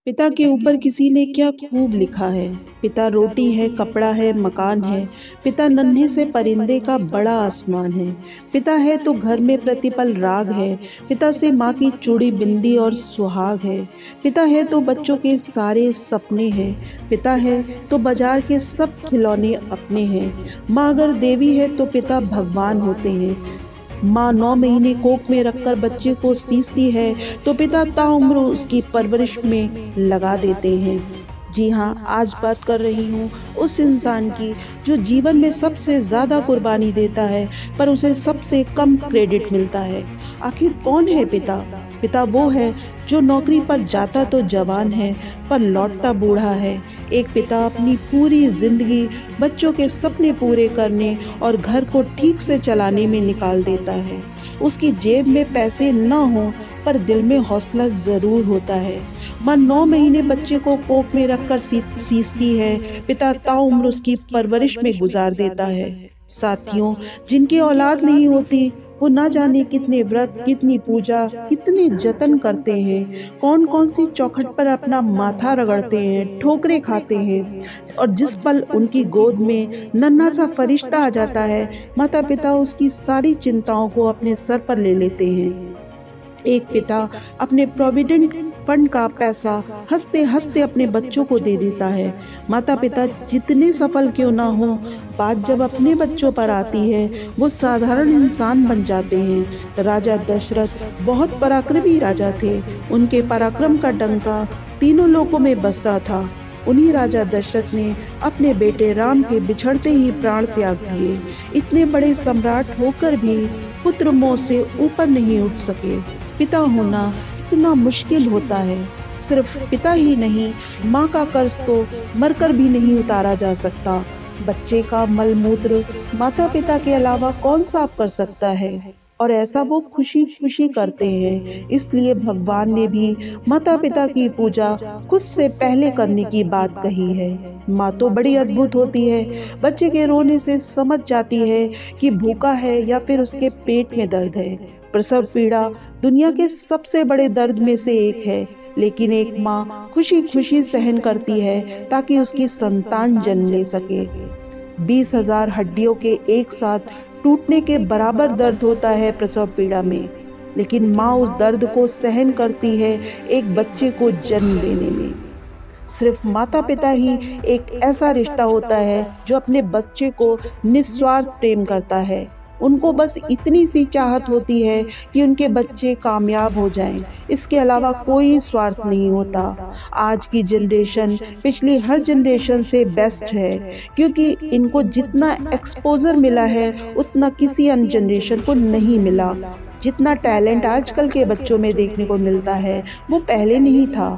पिता के ऊपर किसी ने क्या खूब लिखा है। पिता रोटी है, कपड़ा है, मकान है। पिता नन्हे से परिंदे का बड़ा आसमान है। पिता है तो घर में प्रतिपल राग है। पिता से माँ की चूड़ी बिंदी और सुहाग है। पिता है तो बच्चों के सारे सपने हैं। पिता है तो बाजार के सब खिलौने अपने हैं। माँ अगर देवी है तो पिता भगवान होते हैं। माँ 9 महीने कोख में रखकर बच्चे को सींचती है तो पिता ताउम्र उसकी परवरिश में लगा देते हैं। जी हाँ, आज बात कर रही हूँ उस इंसान की जो जीवन में सबसे ज़्यादा कुर्बानी देता है पर उसे सबसे कम क्रेडिट मिलता है। आखिर कौन है पिता? पिता वो है जो नौकरी पर जाता तो जवान है पर लौटता बूढ़ा है। एक पिता अपनी पूरी जिंदगी बच्चों के सपने पूरे करने और घर को ठीक से चलाने में निकाल देता है। उसकी जेब में पैसे न हो पर दिल में हौसला जरूर होता है। माँ 9 महीने बच्चे को कोख में रखकर सींचती है। पिता ताउम्र उसकी परवरिश में गुजार देता है। साथियों, जिनकी औलाद नहीं होती वो ना जाने कितने व्रत, कितनी पूजा, कितने जतन करते हैं, कौन कौन सी चौखट पर अपना माथा रगड़ते हैं, ठोकरें खाते हैं। और जिस पल उनकी गोद में नन्हा सा फरिश्ता आ जाता है, माता पिता उसकी सारी चिंताओं को अपने सर पर ले लेते हैं। एक पिता अपने प्रोविडेंट फंड का पैसा हंसते हंसते अपने बच्चों को दे देता है। माता पिता जितने सफल क्यों ना हो, बात जब अपने बच्चों पर आती है वो साधारण इंसान बन जाते हैं। राजा दशरथ बहुत पराक्रमी राजा थे। उनके पराक्रम का डंका तीनों लोकों में बजता था। उन्हीं राजा दशरथ ने अपने बेटे राम के बिछड़ते ही प्राण त्याग दिए। इतने बड़े सम्राट होकर भी पुत्र मोह से ऊपर नहीं उठ सके। पिता होना इतना मुश्किल होता है। सिर्फ पिता ही नहीं, माँ का कर्ज तो मरकर भी नहीं उतारा जा सकता। बच्चे का मल मूत्र माता पिता के अलावा कौन साफ कर सकता है? और ऐसा वो खुशी खुशी करते हैं। इसलिए भगवान ने भी माता पिता की पूजा खुद से पहले करने की बात कही है। माँ तो बड़ी अद्भुत होती है। बच्चे के रोने से समझ जाती है कि भूखा है या फिर उसके पेट में दर्द है। प्रसव पीड़ा दुनिया के सबसे बड़े दर्द में से एक है, लेकिन एक माँ खुशी खुशी सहन करती है ताकि उसकी संतान जन्म ले सके। 20,000 हड्डियों के एक साथ टूटने के बराबर दर्द होता है प्रसव पीड़ा में, लेकिन माँ उस दर्द को सहन करती है एक बच्चे को जन्म देने में। सिर्फ माता पिता ही एक ऐसा रिश्ता होता है जो अपने बच्चे को निस्वार्थ प्रेम करता है। उनको बस इतनी सी चाहत होती है कि उनके बच्चे कामयाब हो जाएं। इसके अलावा कोई स्वार्थ नहीं होता। आज की जनरेशन पिछली हर जनरेशन से बेस्ट है, क्योंकि इनको जितना एक्सपोजर मिला है उतना किसी अन्य जनरेशन को नहीं मिला। जितना टैलेंट आजकल के बच्चों में देखने को मिलता है वो पहले नहीं था।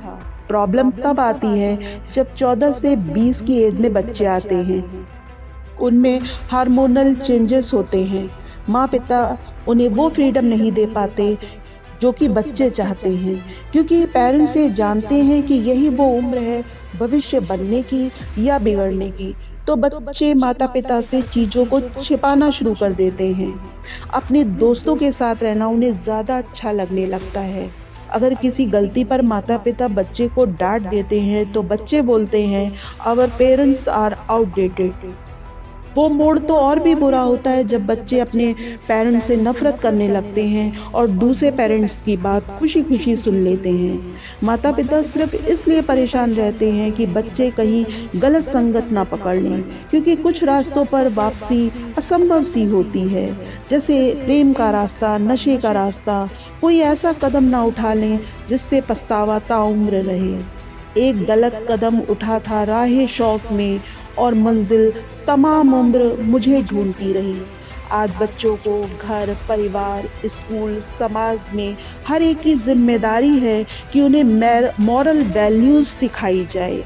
प्रॉब्लम तब आती है जब 14 से 20 की एज में बच्चे आते हैं। उनमें हार्मोनल चेंजेस होते हैं। माँ पिता उन्हें वो फ्रीडम नहीं दे पाते जो कि बच्चे चाहते हैं, क्योंकि पेरेंट्स ये जानते हैं कि यही वो उम्र है भविष्य बनने की या बिगड़ने की। तो बच्चे माता पिता से चीज़ों को छिपाना शुरू कर देते हैं। अपने दोस्तों के साथ रहना उन्हें ज़्यादा अच्छा लगने लगता है। अगर किसी गलती पर माता पिता बच्चे को डांट देते हैं तो बच्चे बोलते हैं आवर पेरेंट्स आर आउटडेटेड। वो मोड़ तो और भी बुरा होता है जब बच्चे अपने पेरेंट्स से नफरत करने लगते हैं और दूसरे पेरेंट्स की बात खुशी खुशी सुन लेते हैं। माता पिता सिर्फ इसलिए परेशान रहते हैं कि बच्चे कहीं गलत संगत ना पकड़ लें, क्योंकि कुछ रास्तों पर वापसी असंभव सी होती है। जैसे प्रेम का रास्ता, नशे का रास्ता। कोई ऐसा कदम ना उठा लें जिससे पछतावा ताउम्र रहे। एक गलत कदम उठा था राहे शौक में और मंजिल तमाम उम्र मुझे ढूंढती रही। आज बच्चों को घर, परिवार, स्कूल, समाज में हर एक की जिम्मेदारी है कि उन्हें मॉरल वैल्यूज सिखाई जाए।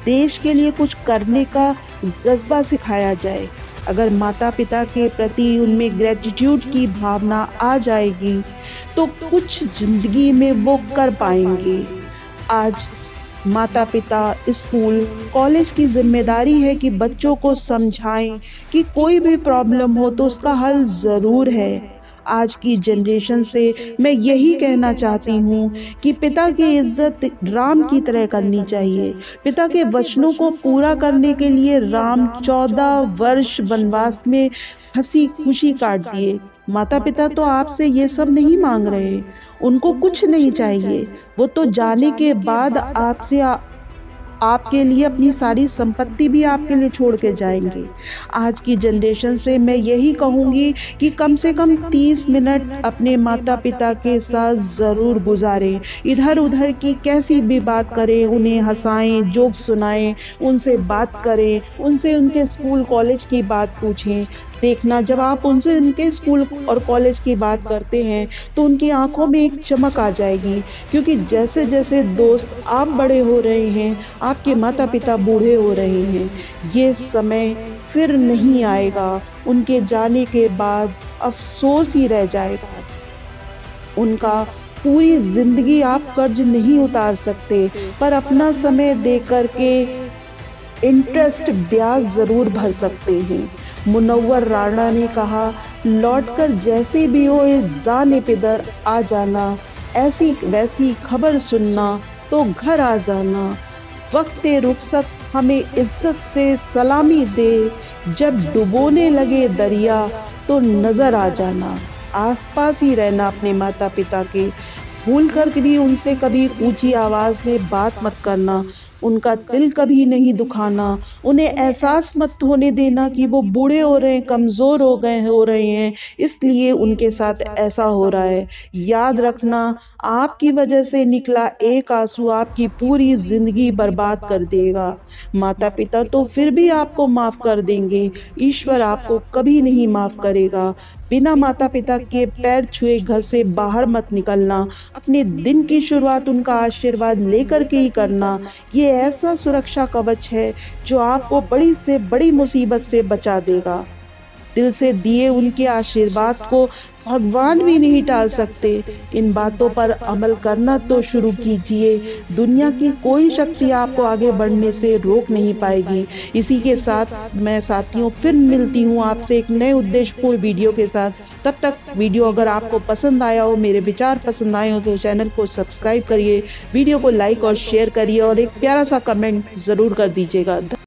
देश के लिए कुछ करने का जज्बा सिखाया जाए। अगर माता पिता के प्रति उनमें ग्रेटिट्यूड की भावना आ जाएगी तो कुछ जिंदगी में वो कर पाएंगे। आज माता पिता, स्कूल, कॉलेज की जिम्मेदारी है कि बच्चों को समझाएं कि कोई भी प्रॉब्लम हो तो उसका हल ज़रूर है। आज की जनरेशन से मैं यही कहना चाहती हूँ कि पिता की इज्जत राम की तरह करनी चाहिए। पिता के वचनों को पूरा करने के लिए राम 14 वर्ष वनवास में हंसी खुशी काट दिए। माता पिता तो आपसे ये सब नहीं मांग रहे, उनको कुछ नहीं चाहिए। वो तो जाने के बाद आपसे आपके लिए अपनी सारी संपत्ति भी आपके लिए छोड़ के जाएंगे। आज की जनरेशन से मैं यही कहूँगी कि कम से कम 30 मिनट अपने माता पिता के साथ ज़रूर गुजारें। इधर उधर की कैसी भी बात करें, उन्हें हंसाएं, जोक सुनाएं, उनसे बात करें, उनसे उनके स्कूल कॉलेज की बात पूछें। देखना, जब आप उनसे उनके स्कूल और कॉलेज की बात करते हैं तो उनकी आंखों में एक चमक आ जाएगी, क्योंकि जैसे जैसे दोस्त आप बड़े हो रहे हैं, आपके माता पिता बूढ़े हो रहे हैं। ये समय फिर नहीं आएगा, उनके जाने के बाद अफसोस ही रह जाएगा। उनका पूरी जिंदगी आप कर्ज नहीं उतार सकते, पर अपना समय दे कर के इंटरेस्ट ब्याज ज़रूर भर सकते हैं। मुनव्वर राणा ने कहा, लौटकर जैसे भी हो इस जाने पिदर आ जाना, ऐसी वैसी खबर सुनना तो घर आ जाना। वक्ते रुखसत हमें इज्जत से सलामी दे, जब डुबोने लगे दरिया तो नज़र आ जाना। आसपास ही रहना अपने माता पिता के, भूल कर भी उनसे कभी ऊंची आवाज़ में बात मत करना, उनका दिल कभी नहीं दुखाना, उन्हें एहसास मत होने देना कि वो बूढ़े हो रहे हैं, कमज़ोर हो रहे हैं, इसलिए उनके साथ ऐसा हो रहा है। याद रखना, आपकी वजह से निकला एक आंसू आपकी पूरी ज़िंदगी बर्बाद कर देगा। माता पिता तो फिर भी आपको माफ़ कर देंगे, ईश्वर आपको कभी नहीं माफ़ करेगा। बिना माता पिता के पैर छुए घर से बाहर मत निकलना। अपने दिन की शुरुआत उनका आशीर्वाद लेकर के ही करना। ये ऐसा सुरक्षा कवच है जो आपको बड़ी से बड़ी मुसीबत से बचा देगा। दिल से दिए उनके आशीर्वाद को भगवान भी नहीं टाल सकते। इन बातों पर अमल करना तो शुरू कीजिए। दुनिया की कोई शक्ति आपको आगे बढ़ने से रोक नहीं पाएगी। इसी के साथ मैं साथियों फिर मिलती हूँ आपसे एक नए उद्देश्यपूर्ण वीडियो के साथ। तब तक वीडियो अगर आपको पसंद आया हो, मेरे विचार पसंद आए हो, तो चैनल को सब्सक्राइब करिए, वीडियो को लाइक और शेयर करिए और एक प्यारा सा कमेंट ज़रूर कर दीजिएगा।